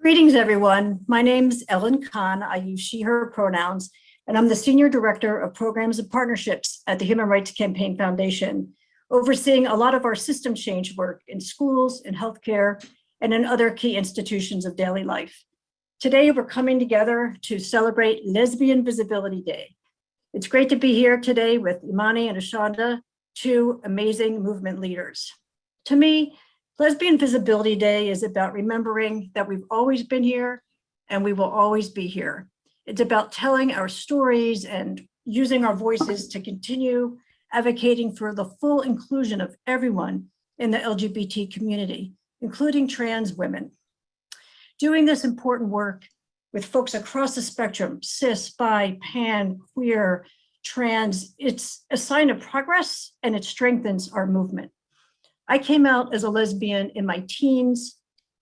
Greetings, everyone. My name's Ellen Kahn. I use she, her pronouns, and I'm the Senior Director of Programs and Partnerships at the Human Rights Campaign Foundation, overseeing a lot of our system change work in schools, in healthcare, and in other key institutions of daily life. Today, we're coming together to celebrate Lesbian Visibility Day. It's great to be here today with Imani and Ashawnda, two amazing movement leaders. To me, Lesbian Visibility Day is about remembering that we've always been here and we will always be here. It's about telling our stories and using our voices to continue advocating for the full inclusion of everyone in the LGBT community, including trans women. Doing this important work with folks across the spectrum, cis, bi, pan, queer, trans, it's a sign of progress and it strengthens our movement. I came out as a lesbian in my teens,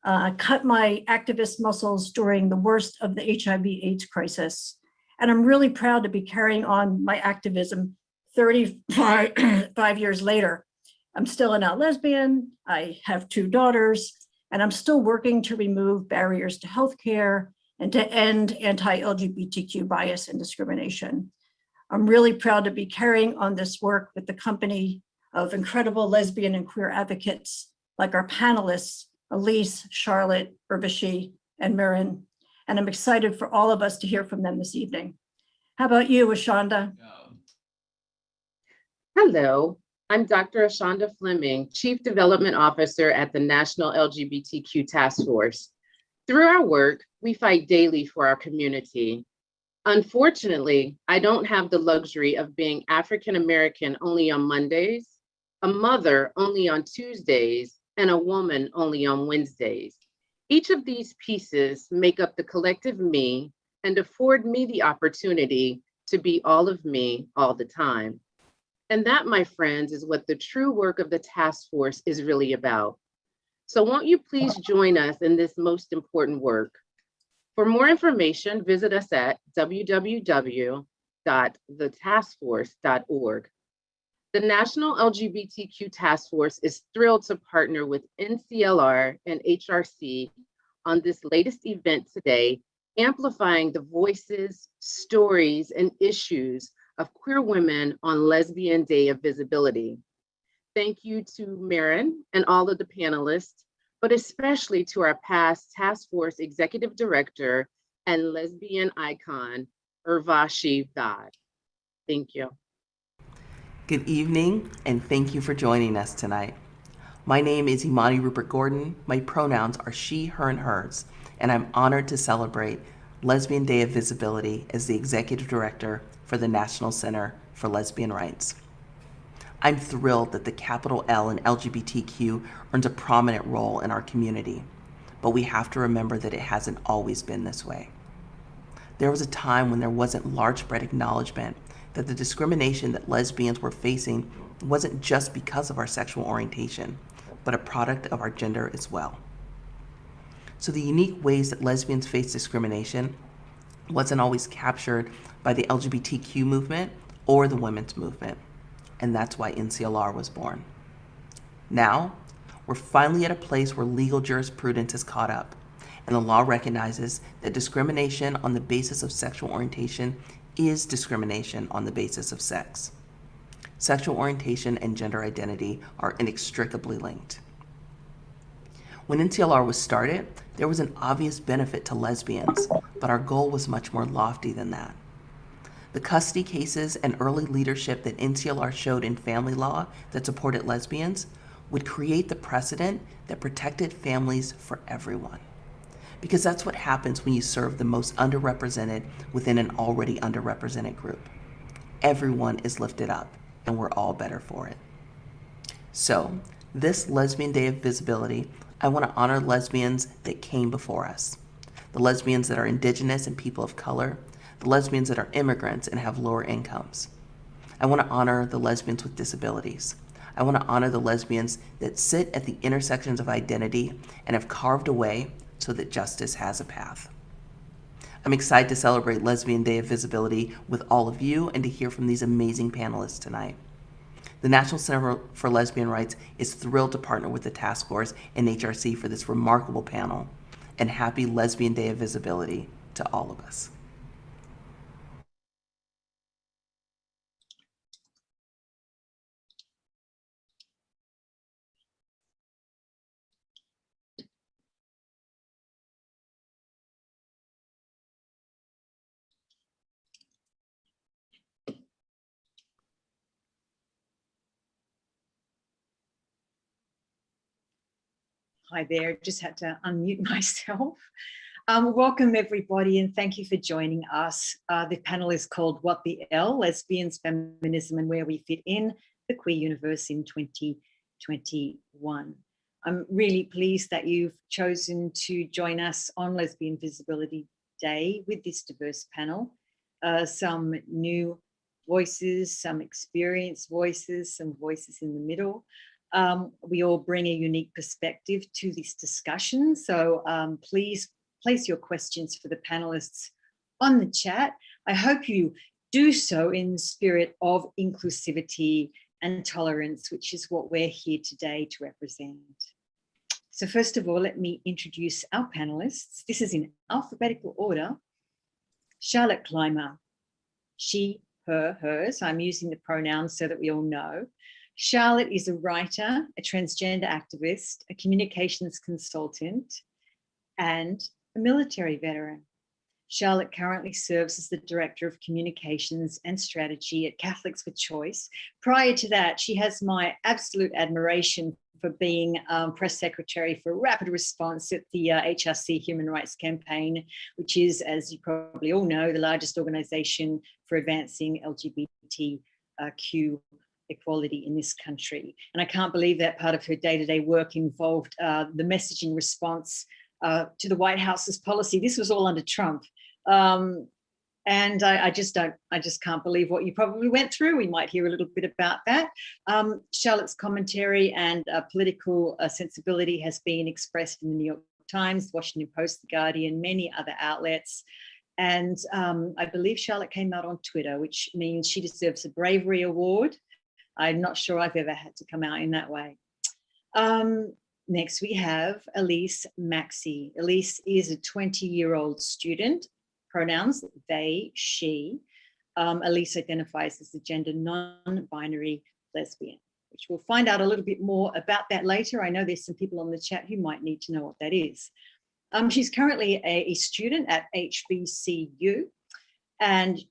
cut my activist muscles during the worst of the HIV/AIDS crisis. And I'm really proud to be carrying on my activism 35 years later. I'm still an out lesbian, I have 2 daughters, and I'm still working to remove barriers to healthcare and to end anti-LGBTQ bias and discrimination. I'm really proud to be carrying on this work with the company of incredible lesbian and queer advocates like our panelists, Alise, Charlotte, Urvashi, and Merryn. And I'm excited for all of us to hear from them this evening. How about you, Ashawnda? Hello, I'm Dr. Ashawnda Fleming, Chief Development Officer at the National LGBTQ Task Force. Through our work, we fight daily for our community. Unfortunately, I don't have the luxury of being African American only on Mondays, a mother only on Tuesdays, and a woman only on Wednesdays. Each of these pieces make up the collective me and afford me the opportunity to be all of me all the time. And that, my friends, is what the true work of the task force is really about. So won't you please join us in this most important work? For more information, visit us at www.thetaskforce.org. The National LGBTQ Task Force is thrilled to partner with NCLR and HRC on this latest event today, amplifying the voices, stories, and issues of queer women on Lesbian Day of Visibility. Thank you to Merryn and all of the panelists, but especially to our past task force executive director and lesbian icon, Urbashi Vade. Thank you. Good evening, and thank you for joining us tonight. My name is Imani Rupert-Gordon. My pronouns are she, her, and hers, and I'm honored to celebrate Lesbian Day of Visibility as the Executive Director for the National Center for Lesbian Rights. I'm thrilled that the capital L in LGBTQ earns a prominent role in our community, but we have to remember that it hasn't always been this way. There was a time when there wasn't large-spread acknowledgement that the discrimination that lesbians were facing wasn't just because of our sexual orientation, but a product of our gender as well. So the unique ways that lesbians face discrimination wasn't always captured by the LGBTQ movement or the women's movement, and that's why NCLR was born. Now, we're finally at a place where legal jurisprudence has caught up, and the law recognizes that discrimination on the basis of sexual orientation is discrimination on the basis of sex. Sexual orientation and gender identity are inextricably linked. When NCLR was started, there was an obvious benefit to lesbians, but our goal was much more lofty than that. The custody cases and early leadership that NCLR showed in family law that supported lesbians would create the precedent that protected families for everyone. Because that's what happens when you serve the most underrepresented within an already underrepresented group. Everyone is lifted up, and we're all better for it. So, this Lesbian Day of Visibility, I want to honor lesbians that came before us. The lesbians that are indigenous and people of color, the lesbians that are immigrants and have lower incomes. I want to honor the lesbians with disabilities. I want to honor the lesbians that sit at the intersections of identity and have carved a way so that justice has a path. I'm excited to celebrate Lesbian Day of Visibility with all of you and to hear from these amazing panelists tonight. The National Center for Lesbian Rights is thrilled to partner with the task force and HRC for this remarkable panel. and happy Lesbian Day of Visibility to all of us. Hi there, just had to unmute myself. Welcome everybody and thank you for joining us. The panel is called What the L? Lesbians, Feminism and Where We Fit In, the Queer Universe in 2021. I'm really pleased that you've chosen to join us on Lesbian Visibility Day with this diverse panel. Some new voices, some experienced voices, some voices in the middle. We all bring a unique perspective to this discussion. So please place your questions for the panelists on the chat. I hope you do so in the spirit of inclusivity and tolerance, which is what we're here today to represent. So first of all, let me introduce our panelists. This is in alphabetical order. Charlotte Clymer, she, her, hers. I'm using the pronouns so that we all know. Charlotte is a writer, a transgender activist, a communications consultant, and a military veteran. Charlotte currently serves as the Director of Communications and Strategy at Catholics for Choice. Prior to that, she has my absolute admiration for being Press Secretary for Rapid Response at the HRC Human Rights Campaign, which is, as you probably all know, the largest organisation for advancing LGBTQ equality in this country. And I can't believe that part of her day-to-day work involved the messaging response to the White House's policy. This was all under Trump. And I just can't believe what you probably went through. We might hear a little bit about that. Charlotte's commentary and political sensibility has been expressed in the New York Times, Washington Post, The Guardian, many other outlets. And I believe Charlotte came out on Twitter, which means she deserves a bravery award. I'm not sure I've ever had to come out in that way. Next, we have Elise Maxie. Elise is a 20-year-old student, pronouns they, she. Elise identifies as a gender non-binary lesbian, which we'll find out a little bit more about that later. I know there's some people on the chat who might need to know what that is. She's currently a student at HBCU, and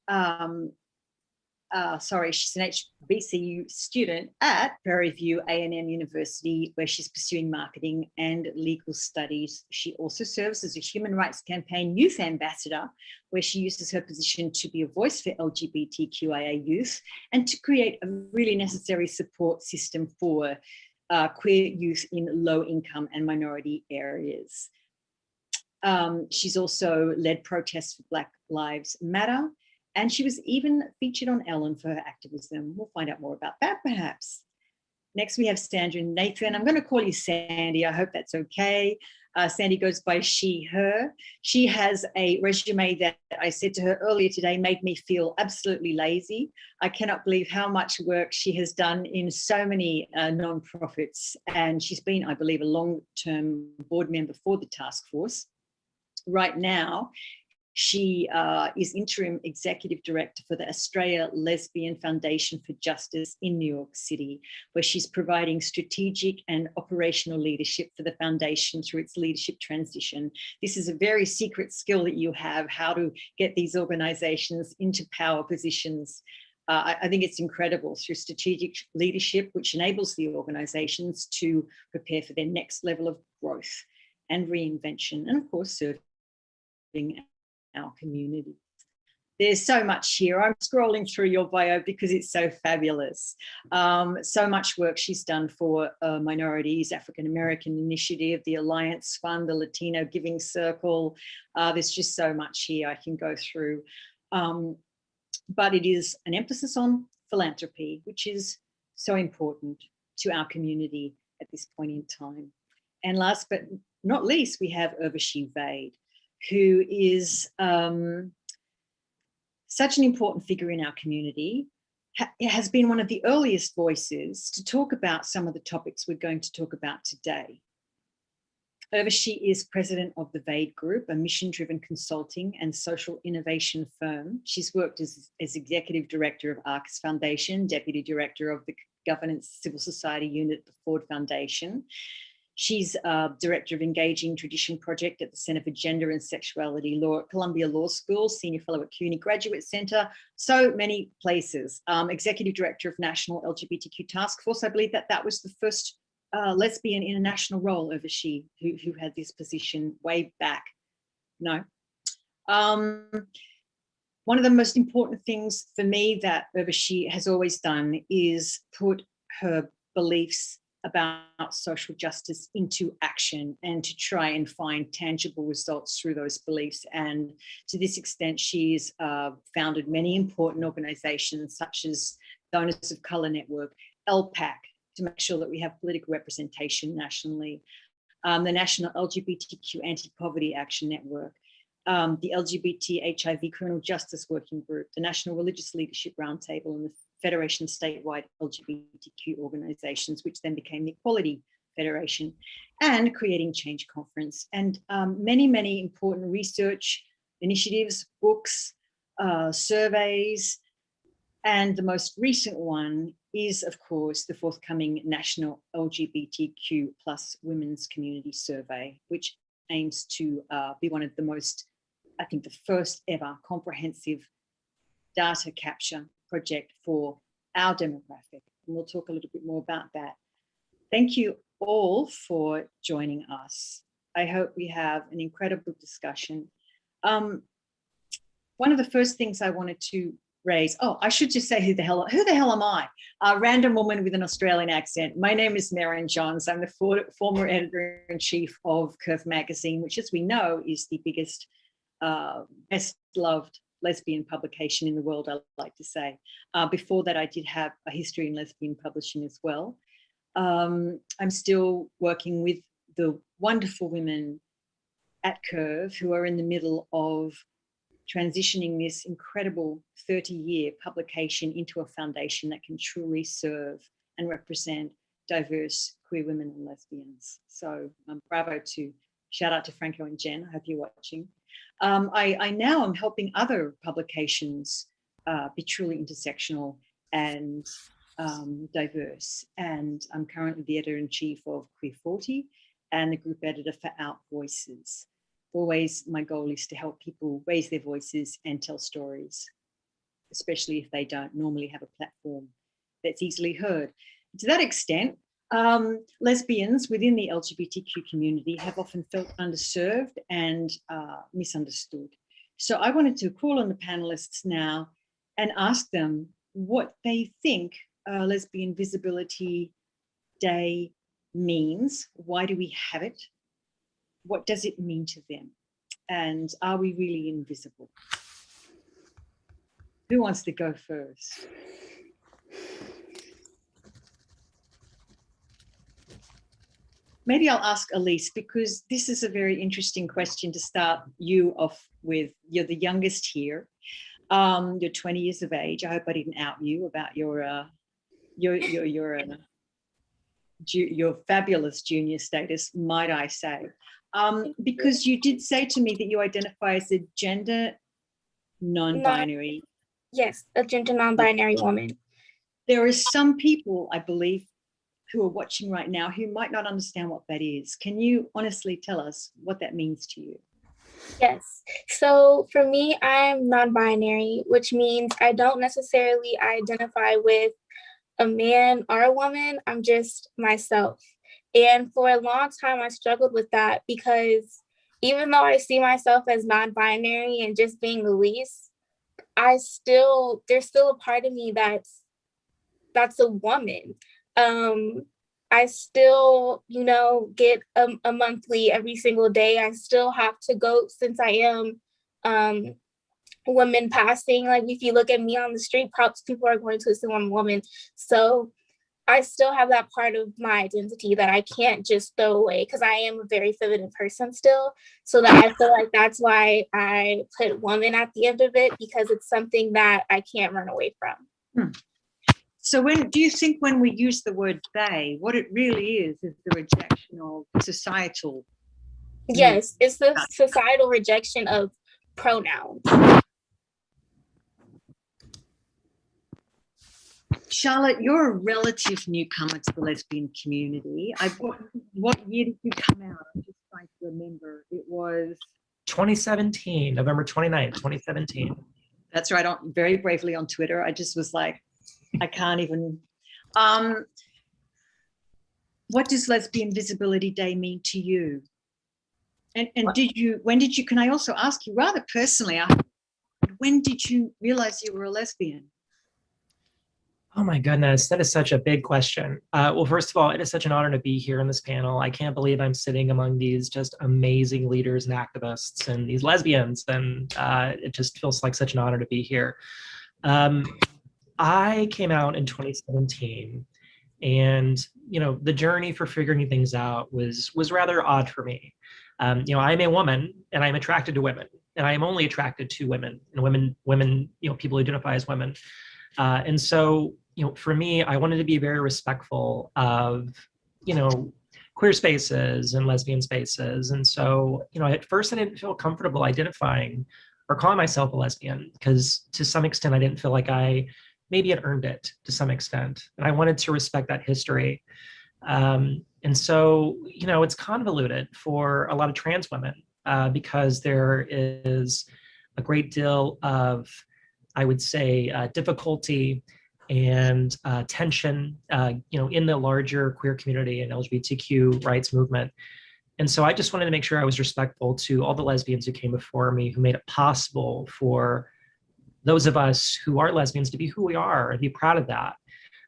she's an HBCU student at Prairie View A&M University, where she's pursuing marketing and legal studies. She also serves as a Human Rights Campaign youth ambassador, where she uses her position to be a voice for LGBTQIA youth and to create a really necessary support system for queer youth in low-income and minority areas. She's also led protests for Black Lives Matter, and she was even featured on Ellen for her activism. We'll find out more about that perhaps. Next, we have Sandra and Nathan. I'm going to call you Sandy. I hope that's okay. Sandy goes by she, her. She has a resume that I said to her earlier today made me feel absolutely lazy. I cannot believe how much work she has done in so many nonprofits. And she's been, I believe, a long-term board member for the task force. Right now, she is interim executive director for the Astraea Lesbian Foundation for Justice in New York City, where she's providing strategic and operational leadership for the foundation through its leadership transition. This is a very secret skill that you have, how to get these organizations into power positions. I think it's incredible through strategic leadership, which enables the organizations to prepare for their next level of growth and reinvention, and of course, serving our community. There's so much here. I'm scrolling through your bio because it's so fabulous. So much work she's done for minorities, African American Initiative, the Alliance Fund, the Latino Giving Circle. There's just so much here I can go through. But it is an emphasis on philanthropy, which is so important to our community at this point in time. And last but not least, we have Urbashi Vade, who is such an important figure in our community, has been one of the earliest voices to talk about some of the topics we're going to talk about today. Urvashi is president of the Vaid Group, a mission-driven consulting and social innovation firm. She's worked as executive director of Kerf Foundation, deputy director of the governance civil society unit at the Ford Foundation. She's director of Engaging Tradition Project at the Center for Gender and Sexuality Law at Columbia Law School, senior fellow at CUNY Graduate Center, so many places. Executive director of National LGBTQ Task Force. I believe that was the first lesbian in a national role, Urvashi, who had this position way back. No. One of the most important things for me that Urvashi has always done is put her beliefs about social justice into action and to try and find tangible results through those beliefs. And to this extent, she's founded many important organizations such as Donors of Color Network, LPAC, to make sure that we have political representation nationally, the National LGBTQ Anti-Poverty Action Network, the LGBT HIV Criminal Justice Working Group, the National Religious Leadership Roundtable, and the Federation of Statewide LGBTQ Organizations, which then became the Equality Federation, and Creating Change Conference, and many, many important research initiatives, books, surveys, and the most recent one is, of course, the forthcoming National LGBTQ plus Women's Community Survey, which aims to be one of the most, I think, the first ever comprehensive data capture project for our demographic. And we'll talk a little bit more about that. Thank you all for joining us. I hope we have an incredible discussion. One of the first things I wanted to raise, I should just say who the hell am I? A random woman with an Australian accent. My name is Merryn Johns. I'm the former editor-in-chief of Kerf magazine, which, as we know, is the biggest, best loved lesbian publication in the world, I like to say. Before that, I did have a history in lesbian publishing as well. I'm still working with the wonderful women at Kerf who are in the middle of transitioning this incredible 30-year publication into a foundation that can truly serve and represent diverse queer women and lesbians. So shout out to Franco and Jen, I hope you're watching. I now am helping other publications be truly intersectional and diverse. And I'm currently the editor-in-chief of Queer 40 and the group editor for Out Voices. Always my goal is to help people raise their voices and tell stories, especially if they don't normally have a platform that's easily heard. To that extent, lesbians within the LGBTQ community have often felt underserved and misunderstood. So I wanted to call on the panelists now and ask them what they think Lesbian Visibility Day means. Why do we have it? What does it mean to them? And are we really invisible? Who wants to go first? Maybe I'll ask Alise, because this is a very interesting question to start you off with. You're the youngest here. You're 20 years of age. I hope I didn't out you about your fabulous junior status, might I say. Because you did say to me that you identify as a gender non-binary. Yes, a gender non-binary woman. There are some people, I believe, who are watching right now who might not understand what that is. Can you honestly tell us what that means to you? Yes. So for me, I'm non-binary, which means I don't necessarily identify with a man or a woman. I'm just myself. And for a long time, I struggled with that because even though I see myself as non-binary and just being Alise, there's still a part of me that's a woman. I still, get a monthly every single day. I still have to go, since I am women passing. Like, if you look at me on the street, people are going to assume I'm a woman. So I still have that part of my identity that I can't just throw away, because I am a very feminine person still. So that I feel like that's why I put woman at the end of it, because it's something that I can't run away from. So do you think when we use the word they, what it really is the rejection of societal Yes, it's the societal rejection of pronouns. Charlotte, you're a relative newcomer to the lesbian community. What year did you come out? I'm just trying to remember. It was 2017, November 29th, 2017. That's right, very bravely on Twitter. I just was like, I can't even. What does Lesbian Visibility Day mean to you? And when did you, can I also ask you rather personally, when did you realize you were a lesbian? Oh my goodness, that is such a big question. Well, first of all, it is such an honor to be here in this panel. I can't believe I'm sitting among these just amazing leaders and activists and these lesbians, and it just feels like such an honor to be here. I came out in 2017, and the journey for figuring things out was rather odd for me. I'm a woman, and I'm attracted to women, and I am only attracted to women, and women, people who identify as women. And so, for me, I wanted to be very respectful of, queer spaces and lesbian spaces. And so, at first I didn't feel comfortable identifying or calling myself a lesbian, because to some extent, I didn't feel like I maybe had earned it to some extent. And I wanted to respect that history. And so, it's convoluted for a lot of trans women because there is a great deal of, I would say, difficulty and tension, in the larger queer community and LGBTQ rights movement. And so I just wanted to make sure I was respectful to all the lesbians who came before me, who made it possible for those of us who are lesbians to be who we are and be proud of that.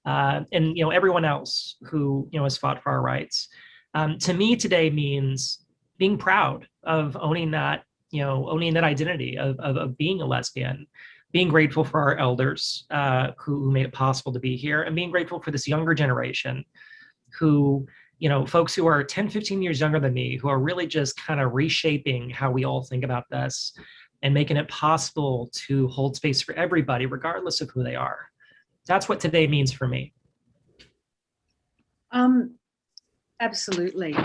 And everyone else who has fought for our rights. To me, today means being proud of owning that identity of being a lesbian. Being grateful for our elders who made it possible to be here, and being grateful for this younger generation who, folks who are 10, 15 years younger than me, who are really just kind of reshaping how we all think about this and making it possible to hold space for everybody, regardless of who they are. That's what today means for me. Absolutely.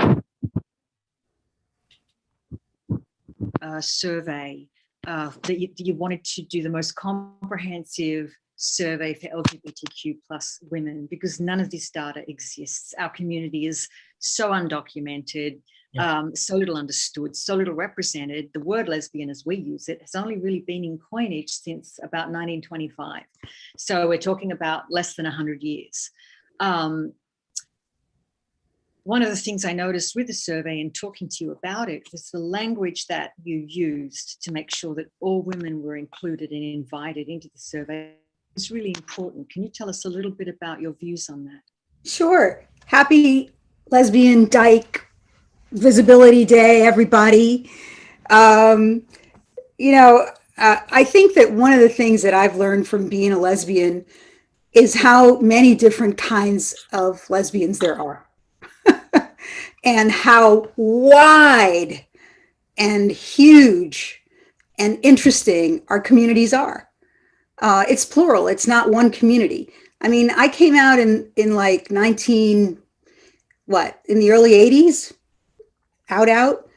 Survey. That you wanted to do the most comprehensive survey for LGBTQ plus women, because none of this data exists. Our community is so undocumented, so little understood, so little represented. The word lesbian as we use it has only really been in coinage since about 1925. So we're talking about less than 100 years. One of the things I noticed with the survey and talking to you about it was the language that you used to make sure that all women were included and invited into the survey. It's really important. Can you tell us a little bit about your views on that? Sure. Happy Lesbian Dyke Visibility Day, everybody. I think that one of the things that I've learned from being a lesbian is how many different kinds of lesbians there are. And how wide and huge and interesting our communities are. It's plural, it's not one community. I mean, I came out in like in the early 80s, out.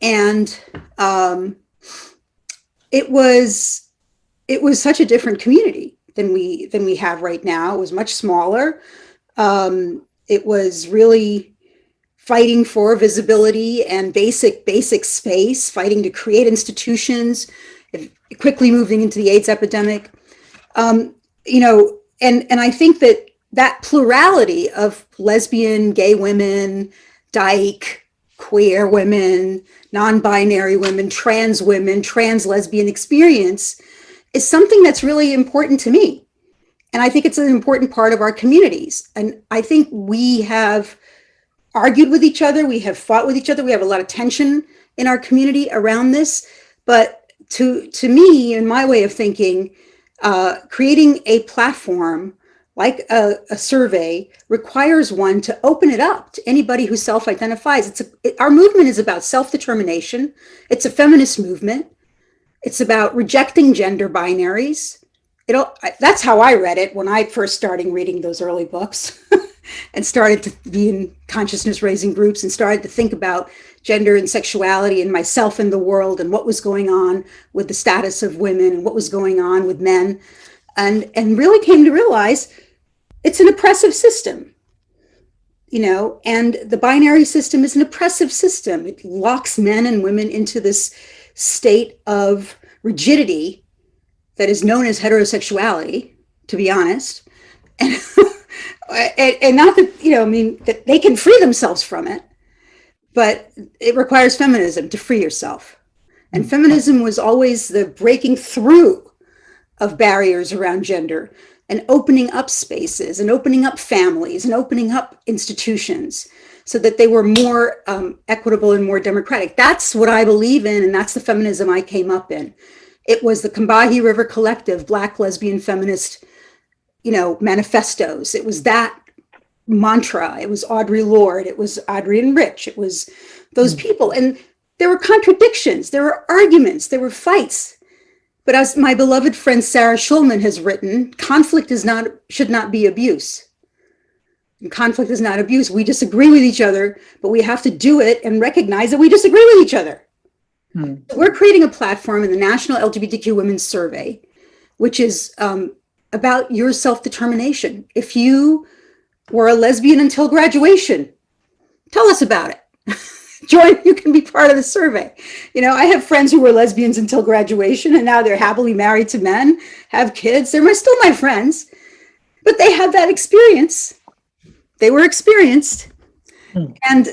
And it was such a different community than we have right now. It was much smaller. It was really fighting for visibility and basic space, fighting to create institutions, quickly moving into the AIDS epidemic. And I think that plurality of lesbian, gay women, dyke, queer women, non-binary women, trans lesbian experience is something that's really important to me. And I think it's an important part of our communities. And I think we have argued with each other, we have fought with each other, we have a lot of tension in our community around this. But to me, in my way of thinking, creating a platform like a survey requires one to open it up to anybody who self-identifies. Our movement is about self-determination. It's a feminist movement. It's about rejecting gender binaries. That's how I read it when I first started reading those early books. and started to be in consciousness raising groups and started to think about gender and sexuality and myself in the world and what was going on with the status of women and what was going on with men, and really came to realize it's an oppressive system, and the binary system is an oppressive system. It locks men and women into this state of rigidity that is known as heterosexuality, to be honest. And, and not that, that they can free themselves from it, but it requires feminism to free yourself. And feminism was always the breaking through of barriers around gender and opening up spaces and opening up families and opening up institutions so that they were more equitable and more democratic. That's what I believe in, and that's the feminism I came up in. It was the Combahee River Collective, Black lesbian feminist, manifestos. It was that mantra. It was Audre Lorde. It was Adrienne Rich. It was those people. And there were contradictions. There were arguments. There were fights. But as my beloved friend Sarah Schulman has written, conflict should not be abuse. And conflict is not abuse. We disagree with each other, but we have to do it and recognize that we disagree with each other. We're creating a platform in the National LGBTQ Women's Survey, which is about your self-determination. If you were a lesbian until graduation, tell us about it. Join, you can be part of the survey. I have friends who were lesbians until graduation and now they're happily married to men, have kids. They're still my friends, but they had that experience. They were experienced. And,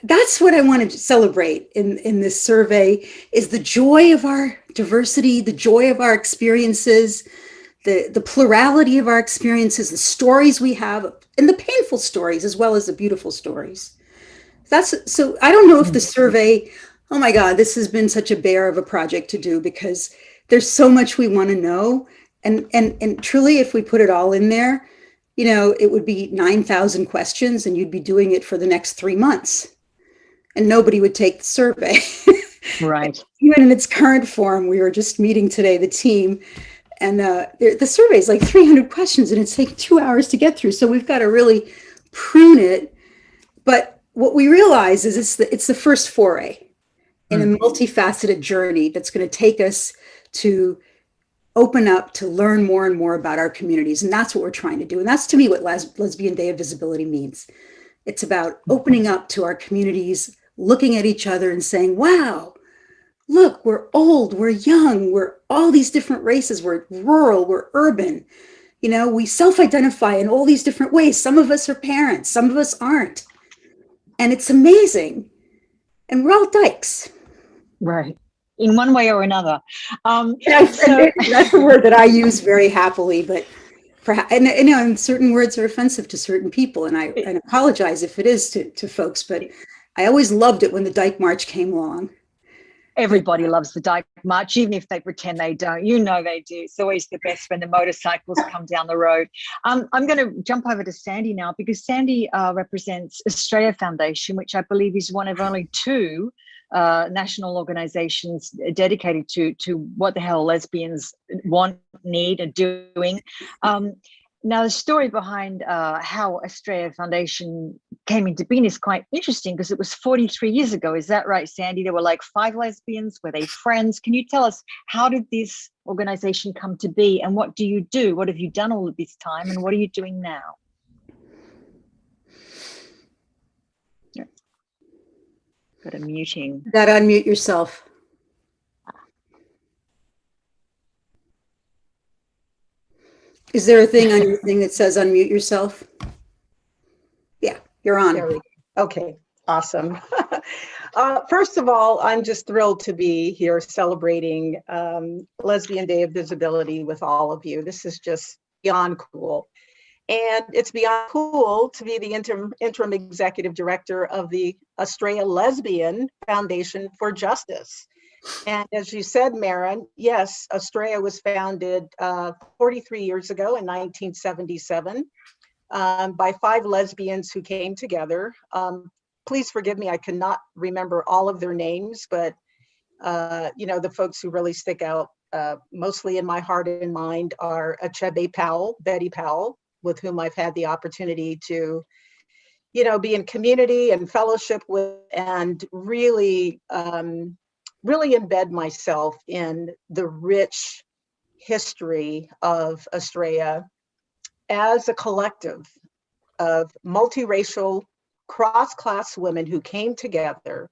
that's what I wanted to celebrate in this survey is the joy of our diversity, the joy of our experiences, the plurality of our experiences, the stories we have, and the painful stories as well as the beautiful stories. So I don't know if the survey, oh my God, this has been such a bear of a project to do because there's so much we want to know. And truly, if we put it all in there, it would be 9,000 questions and you'd be doing it for the next 3 months and nobody would take the survey. Right. Even in its current form, we were just meeting today, the team, and the survey is like 300 questions and it's taking 2 hours to get through. So we've got to really prune it. But what we realize is it's the first foray in a multifaceted journey that's going to take us to open up to learn more and more about our communities. And that's what we're trying to do. And that's to me what Lesbian Day of Visibility means. It's about opening up to our communities, looking at each other and saying, wow, look, we're old, we're young, we're all these different races, we're rural, we're urban. We self-identify in all these different ways. Some of us are parents, some of us aren't. And it's amazing. And we're all dykes. Right. In one way or another. That's a word that I use very happily, but perhaps, and certain words are offensive to certain people. And I apologize if it is to folks, but I always loved it when the Dyke March came along. Everybody loves the Dyke March, even if they pretend they don't. They do. It's always the best when the motorcycles come down the road. I'm going to jump over to Sandy now because Sandy represents Astraea Foundation, which I believe is one of only 2 national organizations dedicated to what the hell lesbians want, need, and doing. Now, the story behind how Astraea Foundation came into being is quite interesting because it was 43 years ago. Is that right, Sandy? There were like 5 lesbians. Were they friends? Can you tell us, how did this organization come to be and what do you do? What have you done all of this time and what are you doing now? Yeah. Got a muting. You got to unmute yourself. Is there a thing on your thing that says unmute yourself? Yeah, you're on. There we go. Okay, awesome. First of all, I'm just thrilled to be here celebrating Lesbian Day of Visibility with all of you. This is just beyond cool. And it's beyond cool to be the interim executive director of the Astraea Lesbian Foundation for Justice. And as you said, Merryn, yes, Astraea was founded 43 years ago in 1977 by 5 lesbians who came together. Please forgive me, I cannot remember all of their names, but the folks who really stick out mostly in my heart and mind are Achebe Powell, Betty Powell, with whom I've had the opportunity to, you know, be in community and fellowship with, and really, really embed myself in the rich history of Astraea as a collective of multiracial, cross-class women who came together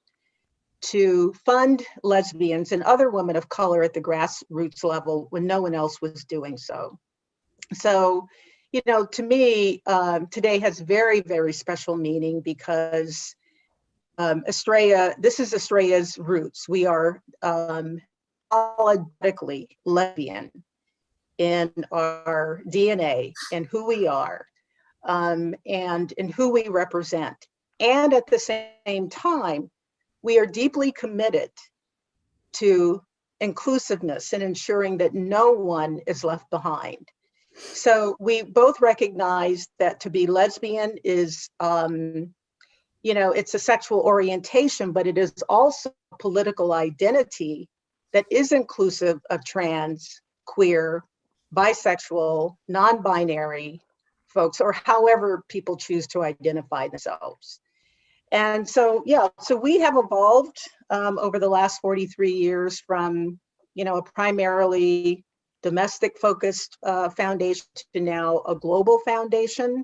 to fund lesbians and other women of color at the grassroots level when no one else was doing so. So, you know, to me, today has very, very special meaning because Astraea, this is Astraea's roots. We are apologetically lesbian in our DNA and who we are, and in who we represent. And at the same time, we are deeply committed to inclusiveness and ensuring that no one is left behind. So we both recognize that to be lesbian is, you know, it's a sexual orientation, but it is also a political identity that is inclusive of trans, queer, bisexual, non-binary folks, or however people choose to identify themselves. And so, yeah, so we have evolved over the last 43 years from, you know, a primarily domestic focused foundation to now a global foundation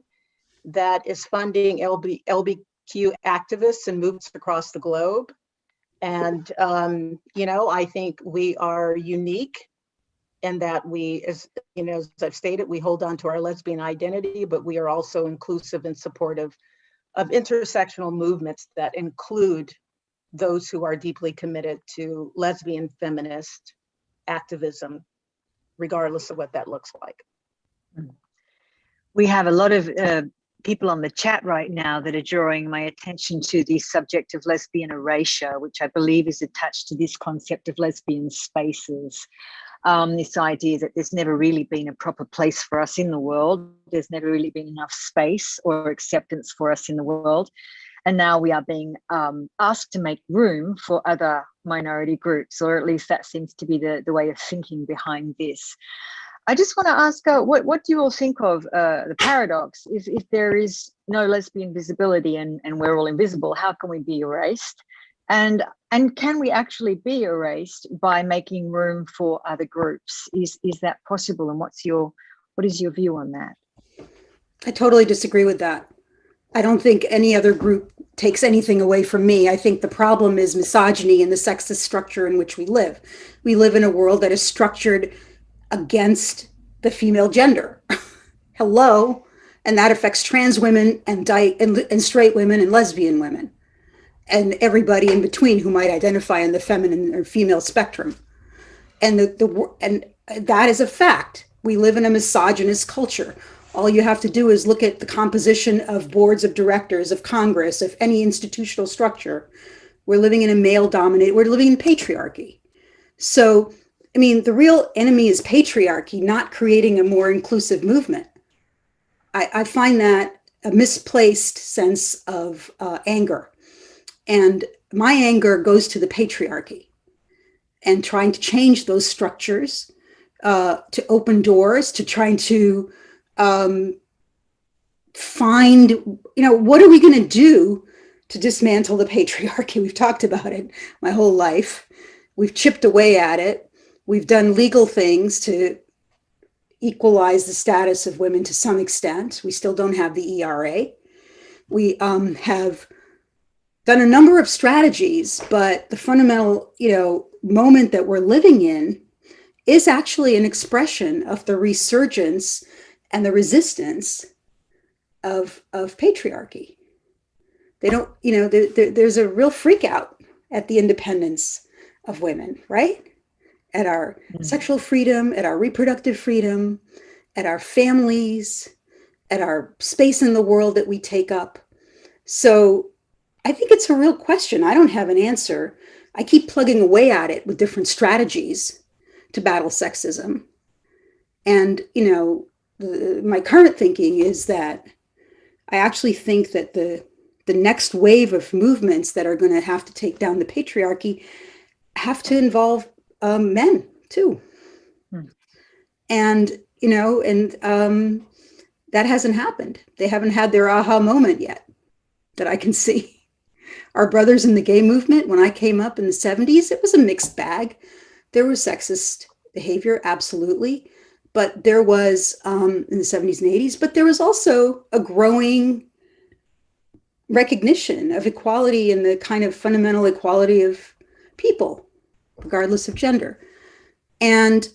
that is funding LGBTQ activists and movements across the globe. And, you know, I think we are unique in that we, as you know, as I've stated, we hold on to our lesbian identity, but we are also inclusive and supportive of intersectional movements that include those who are deeply committed to lesbian feminist activism, regardless of what that looks like. We have a lot of people on the chat right now that are drawing my attention to the subject of lesbian erasure, which I believe is attached to this concept of lesbian spaces. This idea that there's never really been a proper place for us in the world. There's never really been enough space or acceptance for us in the world. And now we are being asked to make room for other minority groups, or at least that seems to be the way of thinking behind this. I just want to ask, what do you all think of the paradox? If there is no lesbian visibility and we're all invisible, how can we be erased? And can we actually be erased by making room for other groups? Is that possible? And what is your view on that? I totally disagree with that. I don't think any other group takes anything away from me. I think the problem is misogyny and the sexist structure in which we live. We live in a world that is structured against the female gender. Hello. And that affects trans women and straight women and lesbian women and everybody in between who might identify in the feminine or female spectrum. And and that is a fact. We live in a misogynist culture. All you have to do is look at the composition of boards of directors, of Congress, of any institutional structure. We're living in a male-dominated, we're living in patriarchy. So, I mean, the real enemy is patriarchy, not creating a more inclusive movement. I find that a misplaced sense of anger. And my anger goes to the patriarchy and trying to change those structures, to open doors, to trying to find, what are we going to do to dismantle the patriarchy? We've talked about it my whole life. We've chipped away at it. We've done legal things to equalize the status of women to some extent. We still don't have the ERA. We have done a number of strategies, but the fundamental, moment that we're living in is actually an expression of the resurgence and the resistance of patriarchy. They don't, there's a real freak out at the independence of women, right? At our sexual freedom, at our reproductive freedom, at our families, at our space in the world that we take up. So I think it's a real question. I don't have an answer. I keep plugging away at it with different strategies to battle sexism. And, my current thinking is that I actually think that the next wave of movements that are going to have to take down the patriarchy have to involve men too. And, that hasn't happened. They haven't had their aha moment yet that I can see. Our brothers in the gay movement, when I came up in the 70s, it was a mixed bag. There was sexist behavior, absolutely. But there was, in the 70s and 80s, but there was also a growing recognition of equality and the kind of fundamental equality of people, regardless of gender. And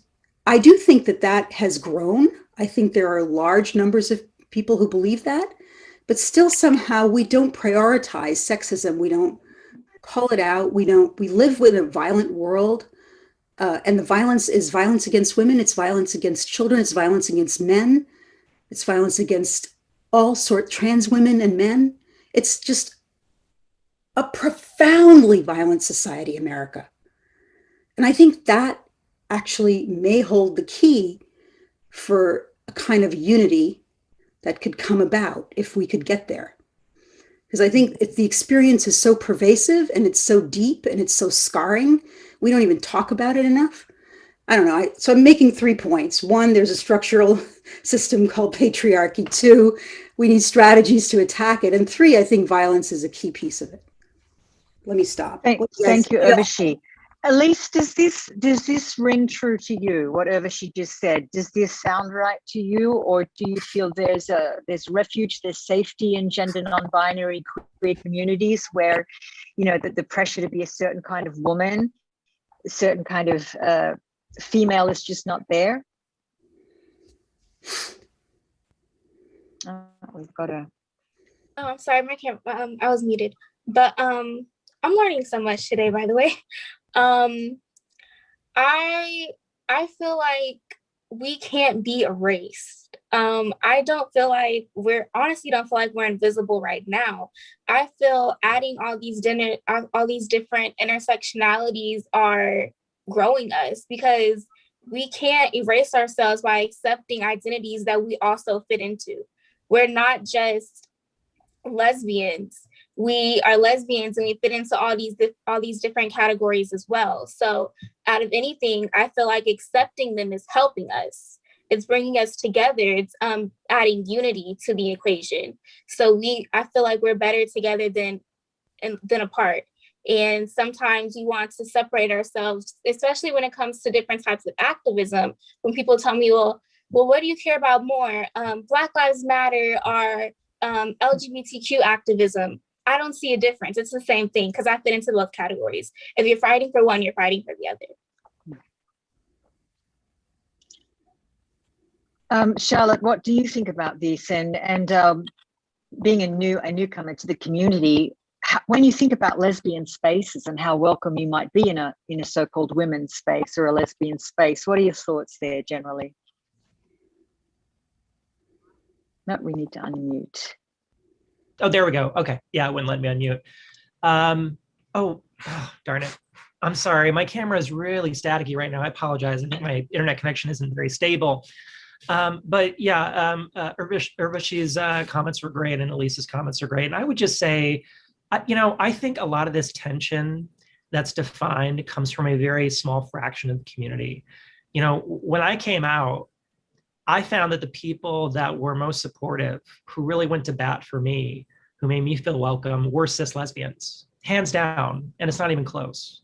I do think that that has grown. I think there are large numbers of people who believe that, but still somehow we don't prioritize sexism. We don't call it out. We live within a violent world. And the violence is violence against women. It's violence against children. It's violence against men. It's violence against all sorts, trans women and men. It's just a profoundly violent society, America. And I think that actually may hold the key for a kind of unity that could come about if we could get there. Because I think if the experience is so pervasive and it's so deep and it's so scarring, we don't even talk about it enough. I don't know. So I'm making 3 points. 1, there's a structural system called patriarchy. 2, we need strategies to attack it. And 3, I think violence is a key piece of it. Let me stop. Thank you, Urvashi. Elise, does this ring true to you, what Urvashi just said? Does this sound right to you, or do you feel there's refuge, there's safety in gender non-binary queer communities where, you know, the pressure to be a certain kind of woman, a certain kind of female is just not there? We've got a... Oh, I'm sorry, my camera, I was muted. But I'm learning so much today, by the way. I feel like we can't be erased. I don't feel like we're invisible right now. I feel adding all these different intersectionalities are growing us, because we can't erase ourselves by accepting identities that we also fit into. We're not just lesbians. We are lesbians and we fit into all these different categories as well. So out of anything, I feel like accepting them is helping us. It's bringing us together. It's adding unity to the equation. So I feel like we're better together than apart. And sometimes we want to separate ourselves, especially when it comes to different types of activism. When people tell me, well, what do you care about more? Black Lives Matter or LGBTQ activism? I don't see a difference. It's the same thing, because I fit into both categories. If you're fighting for one, you're fighting for the other. Charlotte, what do you think about this? And being a newcomer to the community, when you think about lesbian spaces and how welcome you might be in a so-called women's space or a lesbian space, what are your thoughts there generally? No, we need to unmute. Oh, there we go. Okay. Yeah, it wouldn't let me unmute. Oh, darn it. I'm sorry. My camera is really staticky right now. I apologize. I think my internet connection isn't very stable. But yeah, Urvashi's comments were great and Elise's comments are great. And I would just say, I think a lot of this tension that's defined comes from a very small fraction of the community. When I came out, I found that the people that were most supportive, who really went to bat for me, who made me feel welcome, were cis lesbians, hands down, and it's not even close.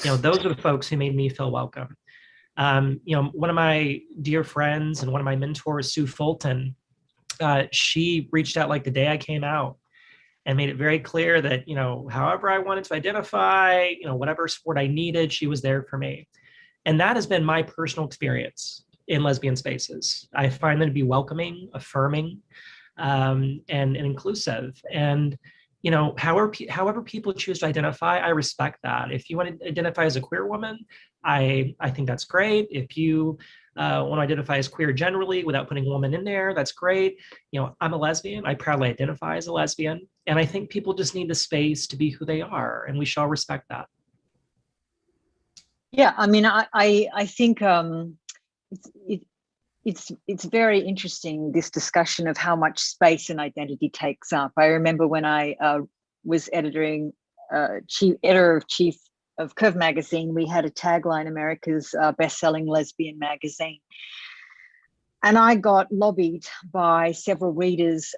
Those are the folks who made me feel welcome. One of my dear friends and one of my mentors, Sue Fulton, she reached out like the day I came out and made it very clear that, however I wanted to identify, whatever support I needed, she was there for me. And that has been my personal experience in lesbian spaces. I find them to be welcoming, affirming, and inclusive. And however people choose to identify, I respect that. If you want to identify as a queer woman, I think that's great. If you want to identify as queer generally without putting woman in there, that's great. I'm a lesbian. I proudly identify as a lesbian. And I think people just need the space to be who they are, and we shall respect that. Yeah, I mean, I think it's very interesting, this discussion of how much space and identity takes up. I remember when I was editor-in-chief of Kerf magazine, we had a tagline, America's best-selling lesbian magazine. And I got lobbied by several readers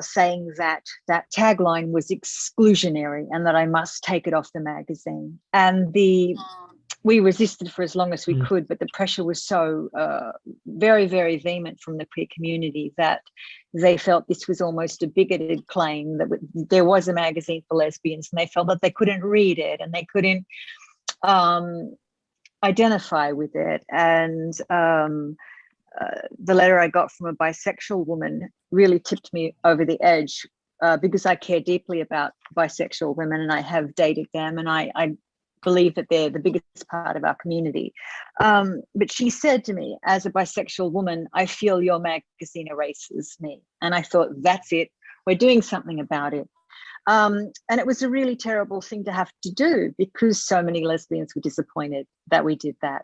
saying that that tagline was exclusionary and that I must take it off the magazine. And we resisted for as long as we could, but the pressure was so very, very vehement from the queer community that they felt this was almost a bigoted claim, that there was a magazine for lesbians, and they felt that they couldn't read it and they couldn't identify with it. And the letter I got from a bisexual woman really tipped me over the edge because I care deeply about bisexual women and I have dated them, and I believe that they're the biggest part of our community. But she said to me, as a bisexual woman, I feel your magazine erases me. And I thought, that's it. We're doing something about it. And it was a really terrible thing to have to do because so many lesbians were disappointed that we did that.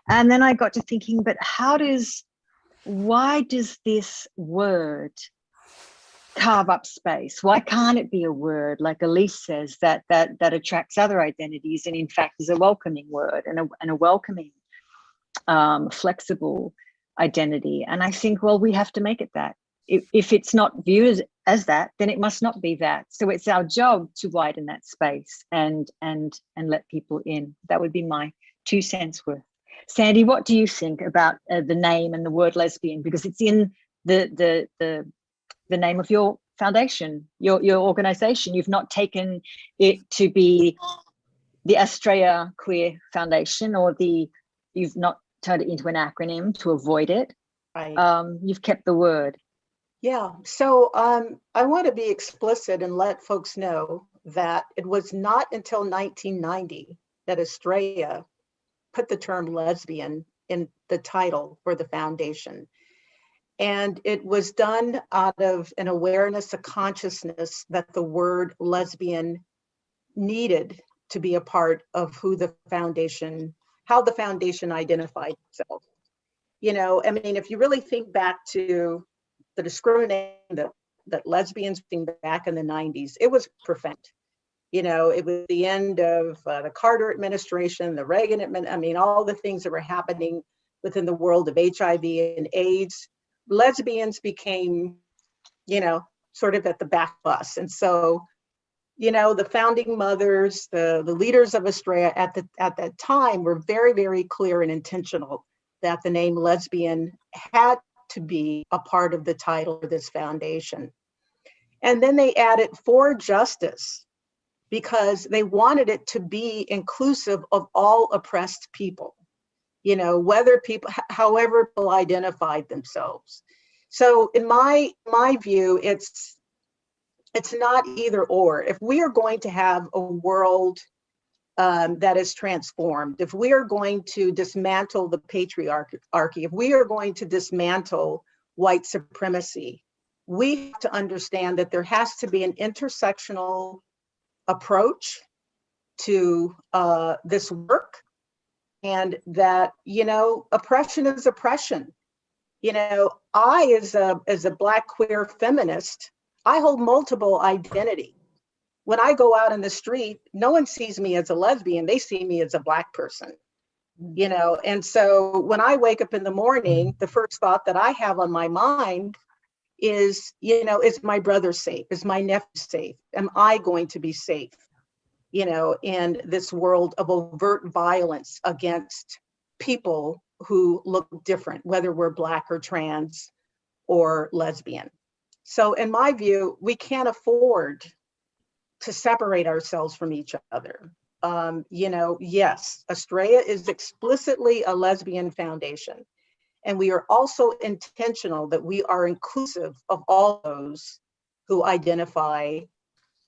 And then I got to thinking, but why does this word carve up space? Why can't it be a word, like Elise says, that attracts other identities and in fact is a welcoming word and a welcoming, flexible identity? And I think, well, we have to make it that. If it's not viewed as that, then it must not be that. So it's our job to widen that space and let people in. That would be my 2 cents worth. Sandy, what do you think about the name and the word lesbian? Because it's in the name of your foundation, your organization. You've not taken it to be the Astraea Queer Foundation, or you've not turned it into an acronym to avoid it. Right. You've kept the word. Yeah, so I want to be explicit and let folks know that it was not until 1990 that Astraea put the term lesbian in the title for the foundation. And it was done out of an awareness, a consciousness that the word lesbian needed to be a part of how the foundation identified itself. You know, I mean, if you really think back to the discrimination that lesbians seen back in the 90s, it was profound. You know, it was the end of the Carter administration, the Reagan administration, I mean, all the things that were happening within the world of HIV and AIDS. Lesbians became, you know, sort of at the back bus. And so, you know, the founding mothers, the leaders of Astraea at that time were very, very clear and intentional that the name lesbian had to be a part of the title of this foundation. And then they added for justice, because they wanted it to be inclusive of all oppressed people, you know, however people identified themselves. So in my view, it's not either or. If we are going to have a world that is transformed, if we are going to dismantle the patriarchy, if we are going to dismantle white supremacy, we have to understand that there has to be an intersectional approach to this work, and that, you know, oppression is oppression. You know, I, as a Black queer feminist, I hold multiple identity. When I go out in the street, no one sees me as a lesbian, they see me as a Black person. You know, and so when I wake up in the morning, the first thought that I have on my mind is, you know, is my brother safe? Is my nephew safe? Am I going to be safe, you know, in this world of overt violence against people who look different, whether we're Black or trans or lesbian? So in my view, we can't afford to separate ourselves from each other. You know, yes, Astraea is explicitly a lesbian foundation. And we are also intentional that we are inclusive of all those who identify,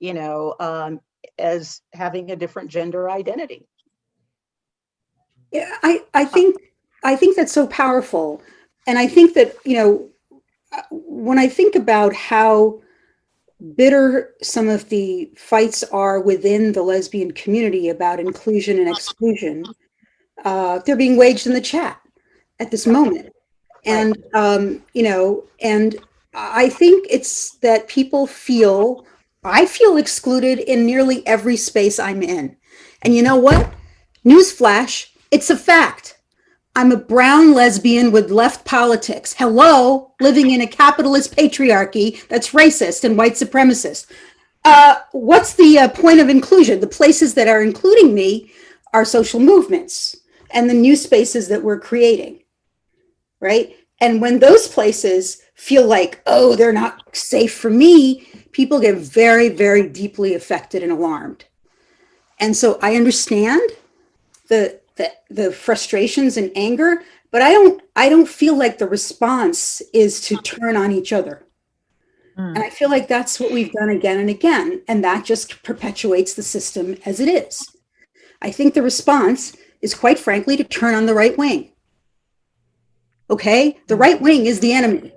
you know, as having a different gender identity. Yeah, I think that's so powerful. And I think that, you know, when I think about how bitter some of the fights are within the lesbian community about inclusion and exclusion, they're being waged in the chat at this moment. And, you know, and I think it's that I feel excluded in nearly every space I'm in. And you know what? Newsflash, it's a fact. I'm a brown lesbian with left politics. Hello, living in a capitalist patriarchy that's racist and white supremacist. What's the point of inclusion? The places that are including me are social movements and the new spaces that we're creating, right? And when those places feel like, oh, they're not safe for me, people get very, very deeply affected and alarmed. And so I understand the frustrations and anger, but I don't feel like the response is to turn on each other. And I feel like that's what we've done again and again, and that just perpetuates the system as it is. I think the response is, quite frankly, to turn on the right wing. Okay, the right wing is the enemy,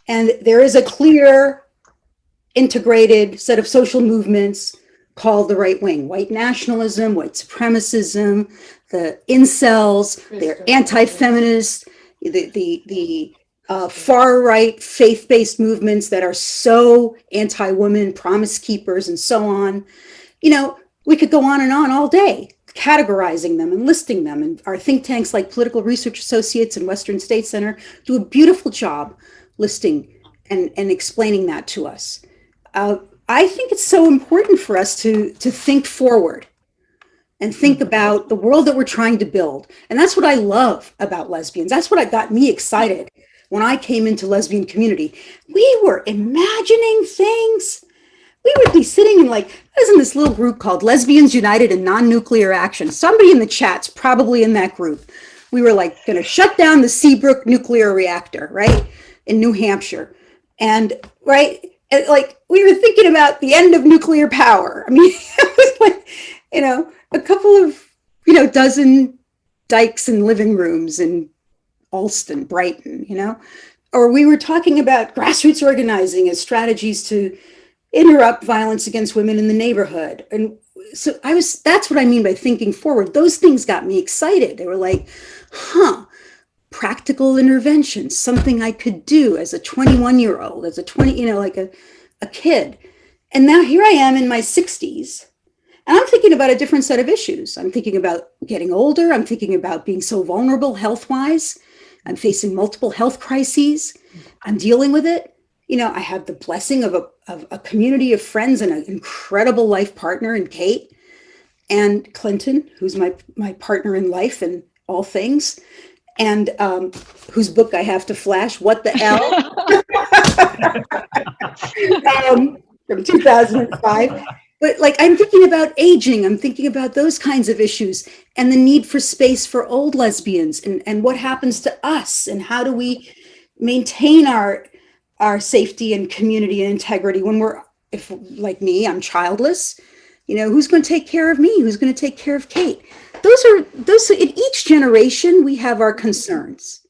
and there is a clear, integrated set of social movements called the right wing: white nationalism, white supremacism, the incels, they're anti-feminists, the far-right faith-based movements that are so anti-women, promise keepers, and so on. You know, we could go on and on all day, categorizing them and listing them. And our think tanks like Political Research Associates and Western State Center do a beautiful job listing and explaining that to us. I think it's so important for us to think forward and think about the world that we're trying to build. And that's what I love about lesbians. That's what got me excited when I came into lesbian community. We were imagining things. We would be sitting in, like, I was in this little group called Lesbians United in Non-Nuclear Action. Somebody in the chat's probably in that group. We were like going to shut down the Seabrook nuclear reactor, right, in New Hampshire. And, right, and, like, we were thinking about the end of nuclear power. I mean, it was like, you know, a couple of, you know, dozen dykes and living rooms in Alston, Brighton, you know, or we were talking about grassroots organizing as strategies to interrupt violence against women in the neighborhood. And so that's what I mean by thinking forward. Those things got me excited. They were like, practical interventions, something I could do as a 21-year-old, as a 20, you know, like a kid. And now here I am in my 60s, and I'm thinking about a different set of issues. I'm thinking about getting older. I'm thinking about being so vulnerable health-wise. I'm facing multiple health crises. I'm dealing with it. You know, I have the blessing of a community of friends and an incredible life partner in Kate and Clinton, who's my partner in life and all things, and whose book I have to flash, What the L, from 2005. But, like, I'm thinking about aging. I'm thinking about those kinds of issues and the need for space for old lesbians and what happens to us and how do we maintain our safety and community and integrity when we're, if like me, I'm childless. You know, who's going to take care of me? Who's going to take care of Kate? Those in each generation, we have our concerns.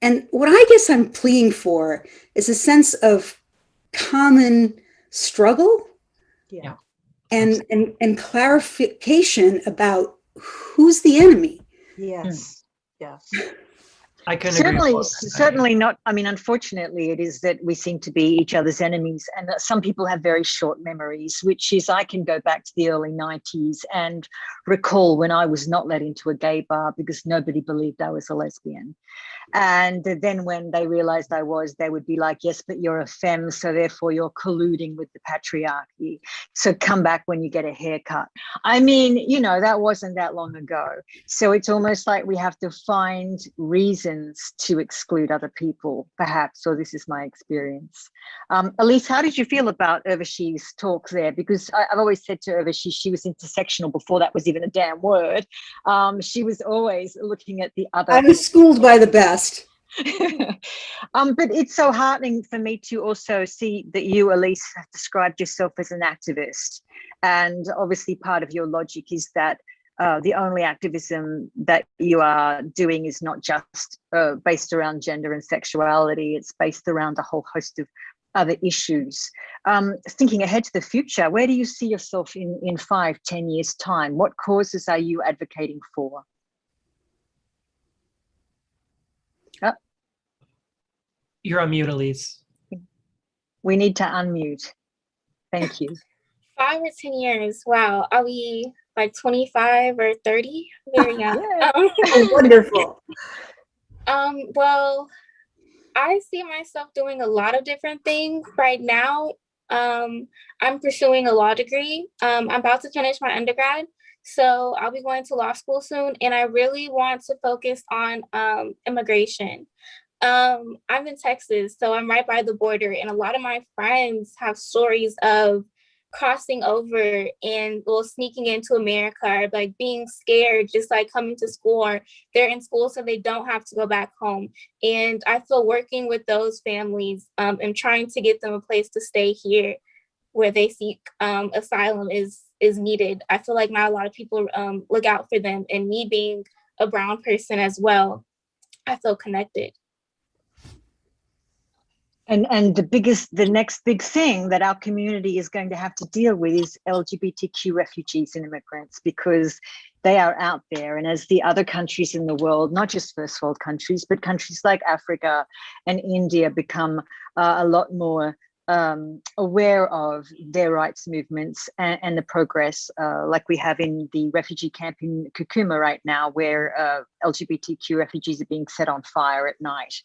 And what I guess I'm pleading for is a sense of common struggle. Yeah. And clarification about who's the enemy. Yes. Yes. I can agree. Certainly not. I mean, unfortunately, it is that we seem to be each other's enemies, and that some people have very short memories, which is, I can go back to the early 90s and recall when I was not let into a gay bar because nobody believed I was a lesbian. And then when they realized I was, they would be like, yes, but you're a femme, so therefore you're colluding with the patriarchy. So come back when you get a haircut. I mean, you know, that wasn't that long ago. So it's almost like we have to find reasons to exclude other people, perhaps, or this is my experience. Alise, how did you feel about Urvashi's talk there? Because I've always said to Urvashi, she was intersectional before that was even a damn word. She was always looking at the other. I was schooled by the best. But it's so heartening for me to also see that you, Alise, have described yourself as an activist. And obviously part of your logic is that the only activism that you are doing is not just based around gender and sexuality, it's based around a whole host of other issues. Thinking ahead to the future, where do you see yourself in 5-10 years' time? What causes are you advocating for? You're on mute, Alise. We need to unmute. Thank you. 5 or 10 years. Wow. Are we like 25 or 30, very young. Wonderful. Well, I see myself doing a lot of different things right now. I'm pursuing a law degree. I'm about to finish my undergrad, so I'll be going to law school soon, and I really want to focus on immigration. I'm in Texas, so I'm right by the border, and a lot of my friends have stories of crossing over and sneaking into America, or like being scared, just like coming to school, or they're in school so they don't have to go back home. And I feel working with those families and trying to get them a place to stay here where they seek asylum is needed. I feel like not a lot of people look out for them, and me being a brown person as well, I feel connected. And the next big thing that our community is going to have to deal with is LGBTQ refugees and immigrants, because they are out there. And as the other countries in the world, not just first world countries, but countries like Africa and India become a lot more aware of their rights movements and the progress, like we have in the refugee camp in Kakuma right now, where LGBTQ refugees are being set on fire at night.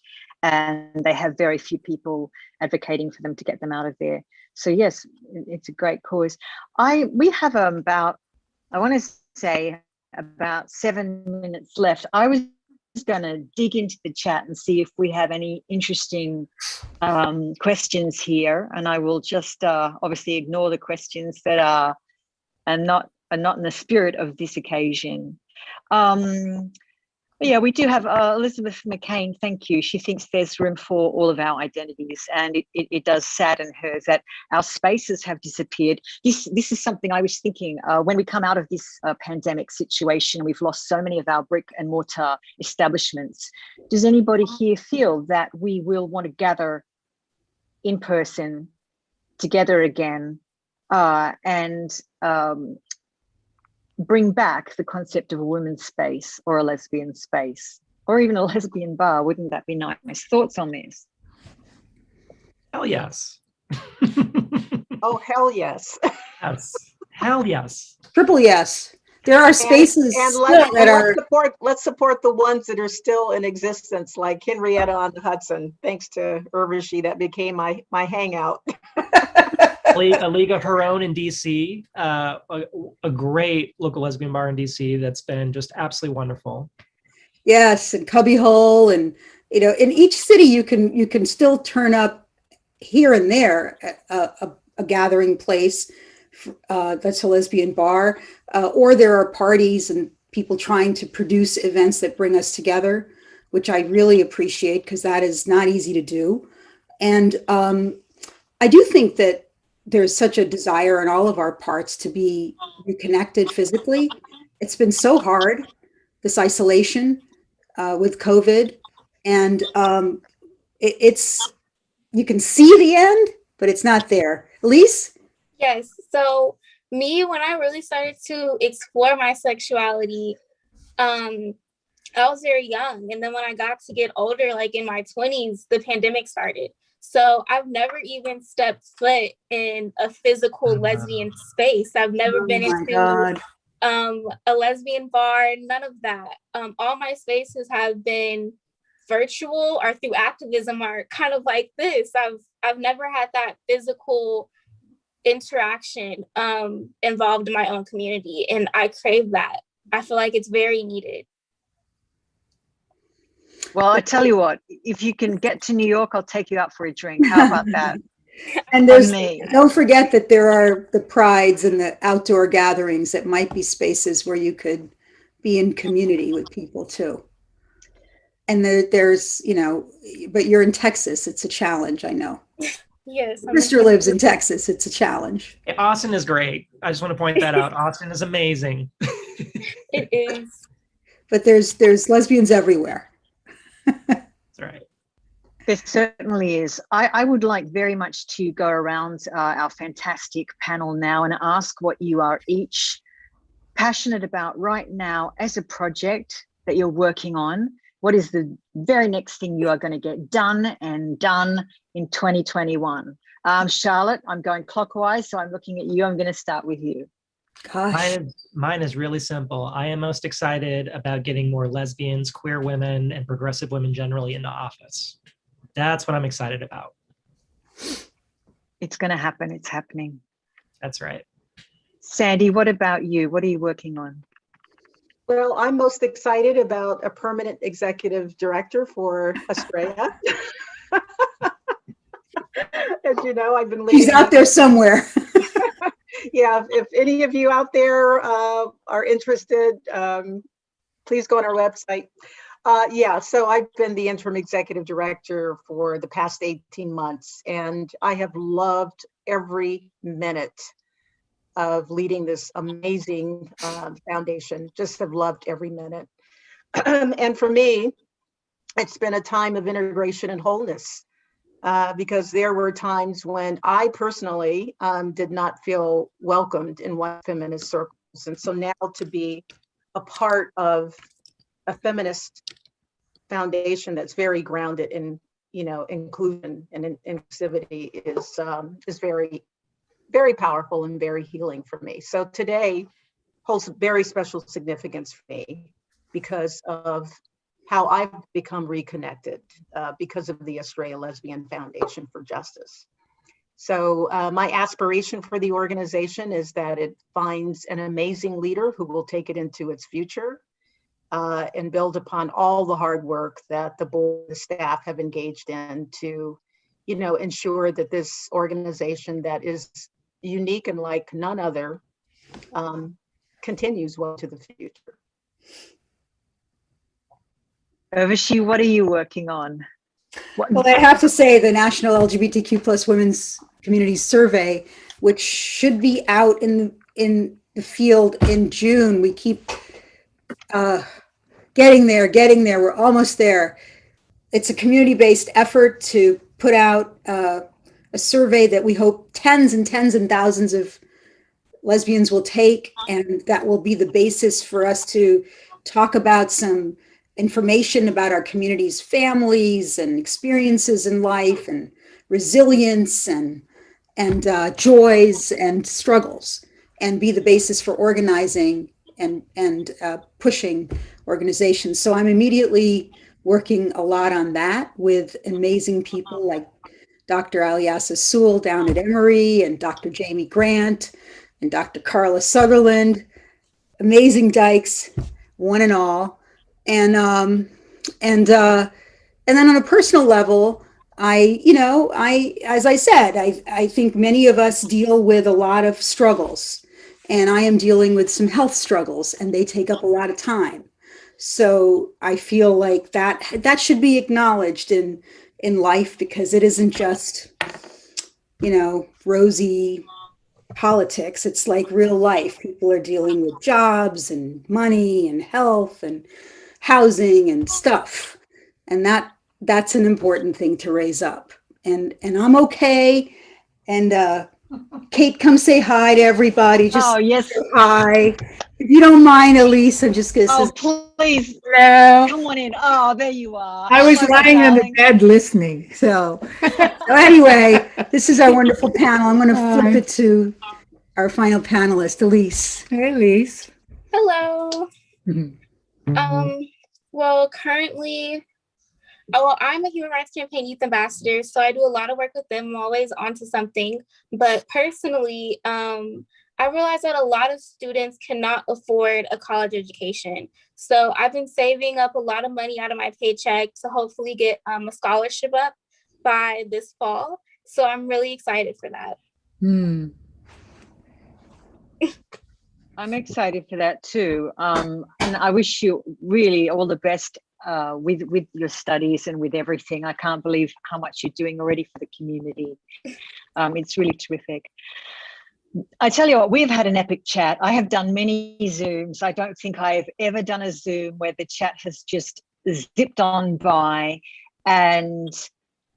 And they have very few people advocating for them to get them out of there. So yes, it's a great cause. We have about 7 minutes left. I was going to dig into the chat and see if we have any interesting questions here, and I will just obviously ignore the questions that are not in the spirit of this occasion. Yeah, we do have Elizabeth McCain, thank you. She thinks there's room for all of our identities, and it does sadden her that our spaces have disappeared. This is something I was thinking when we come out of this pandemic situation, we've lost so many of our brick and mortar establishments. Does anybody here feel that we will want to gather in person together again and bring back the concept of a women's space or a lesbian space or even a lesbian bar? Wouldn't that be nice? Thoughts on this? Hell yes. Oh, hell yes. Yes. Hell yes. Triple yes. There are spaces and let's support the ones that are still in existence, like Henrietta on the Hudson. Thanks to Urvashi, that became my hangout. A league of her own in DC, a great local lesbian bar in DC that's been just absolutely wonderful. Yes, and Cubbyhole, and in each city you can still turn up here and there a gathering place that's a lesbian bar, or there are parties and people trying to produce events that bring us together, which I really appreciate, because that is not easy to do. And I do think that there's such a desire on all of our parts to be reconnected physically. It's been so hard, this isolation with COVID, and you can see the end, but it's not there. Elise? Yes. So me, when I really started to explore my sexuality, I was very young. And then when I got to get older, like in my 20s, the pandemic started. So I've never even stepped foot in a physical lesbian space. I've never been into a lesbian bar, none of that. All my spaces have been virtual or through activism, or kind of like this. I've never had that physical interaction involved in my own community, and I crave that. I feel like it's very needed. Well, I tell you what, if you can get to New York, I'll take you out for a drink. How about that? And don't forget that there are the prides and the outdoor gatherings that might be spaces where you could be in community with people too. And there's, but you're in Texas. It's a challenge, I know. Yes. Sister lives in Texas. It's a challenge. Austin is great. I just want to point that out. Austin is amazing. It is. But there's lesbians everywhere. That's right. There certainly is. I would like very much to go around our fantastic panel now and ask what you are each passionate about right now as a project that you're working on. What is the very next thing you are going to get done in 2021? Charlotte, I'm going clockwise, so I'm looking at you. I'm going to start with you. Gosh. Mine is really simple. I am most excited about getting more lesbians, queer women, and progressive women generally into office. That's what I'm excited about. It's going to happen. It's happening. That's right. Sandy, what about you? What are you working on? Well, I'm most excited about a permanent executive director for Astraea. As you know, I've been leading. She's out there somewhere. Yeah, if any of you out there are interested, please go on our website. Yeah, so I've been the interim executive director for the past 18 months, and I have loved every minute of leading this amazing foundation. Just have loved every minute. And for me, it's been a time of integration and wholeness. Because there were times when I personally did not feel welcomed in white feminist circles. And so now to be a part of a feminist foundation that's very grounded in, inclusion and inclusivity is very, very powerful and very healing for me. So today holds very special significance for me because of how I've become reconnected because of the Astraea Lesbian Foundation for Justice. So my aspiration for the organization is that it finds an amazing leader who will take it into its future and build upon all the hard work that the board, the staff have engaged in to, ensure that this organization that is unique and like none other continues well to the future. Urvashi, what are you working on? Well, I have to say the National LGBTQ plus Women's Community Survey, which should be out in the field in June. We keep getting there. We're almost there. It's a community-based effort to put out a survey that we hope tens and thousands of lesbians will take, and that will be the basis for us to talk about some information about our community's families and experiences in life and resilience and joys and struggles, and be the basis for organizing and pushing organizations. So I'm immediately working a lot on that with amazing people like Dr. Alise Sewell down at Emory and Dr. Jamie Grant and Dr. Carla Sutherland, amazing dykes, one and all. And then on a personal level, as I said, I think many of us deal with a lot of struggles, and I am dealing with some health struggles, and they take up a lot of time. So I feel like that should be acknowledged in life, because it isn't just, rosy politics. It's like real life. People are dealing with jobs and money and health and housing and stuff, and that's an important thing to raise up. And I'm okay. And Kate, come say hi to everybody. Just oh yes, hi. If you don't mind, Elise, I'm just gonna. Oh please, Hello. come on in. Oh, there you are. I was Hello, lying on the darling. bed listening. So anyway, this is our wonderful panel. I'm going to flip it to our final panelist, Elise. Hey, Elise. Hello. Well, currently, I'm a Human Rights Campaign Youth Ambassador, so I do a lot of work with them. I'm always onto something. But personally, I realized that a lot of students cannot afford a college education. So I've been saving up a lot of money out of my paycheck to hopefully get a scholarship up by this fall. So I'm really excited for that. I'm excited for that too. And I wish you really all the best with your studies and with everything. I can't believe how much you're doing already for the community. It's really terrific. I tell you what, we've had an epic chat. I have done many Zooms. I don't think I've ever done a Zoom where the chat has just zipped on by, and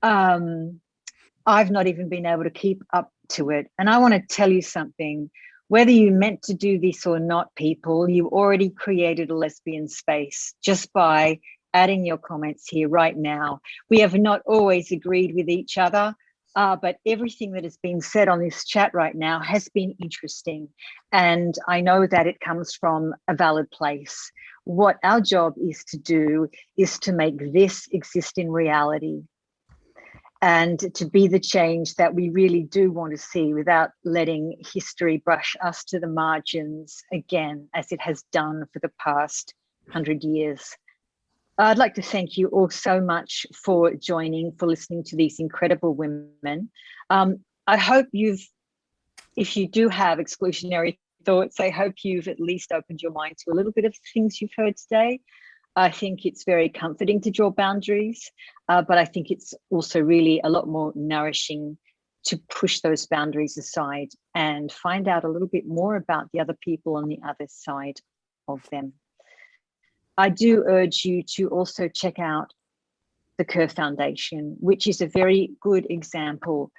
I've not even been able to keep up to it. And I want to tell you something. Whether you meant to do this or not, people, you already created a lesbian space just by adding your comments here right now. We have not always agreed with each other, But everything that has been said on this chat right now has been interesting. And I know that it comes from a valid place. What our job is to do is to make this exist in reality and to be the change that we really do want to see without letting history brush us to the margins again, as it has done for the past 100 years. I'd like to thank you all so much for joining, for listening to these incredible women. I hope if you do have exclusionary thoughts, I hope you've at least opened your mind to a little bit of things you've heard today. I think it's very comforting to draw boundaries, but I think it's also really a lot more nourishing to push those boundaries aside and find out a little bit more about the other people on the other side of them. I do urge you to also check out the Kerf Foundation, which is a very good example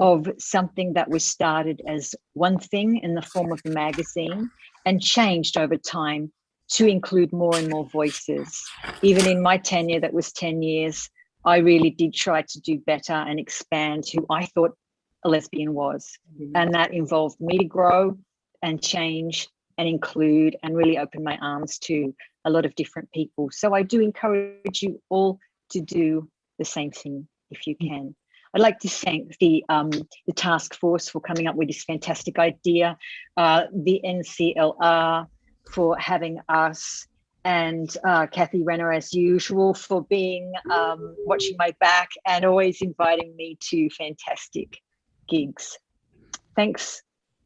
of something that was started as one thing in the form of a magazine and changed over time to include more and more voices. Even in my tenure, that was 10 years, I really did try to do better and expand who I thought a lesbian was. And that involved me to grow and change and include and really open my arms to a lot of different people. So I do encourage you all to do the same thing if you can. I'd like to thank the task force for coming up with this fantastic idea, the NCLR for having us, and Kathy Renner, as usual, for being watching my back and always inviting me to fantastic gigs. Thanks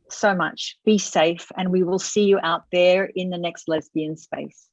so much. Be safe, and we will see you out there in the next lesbian space.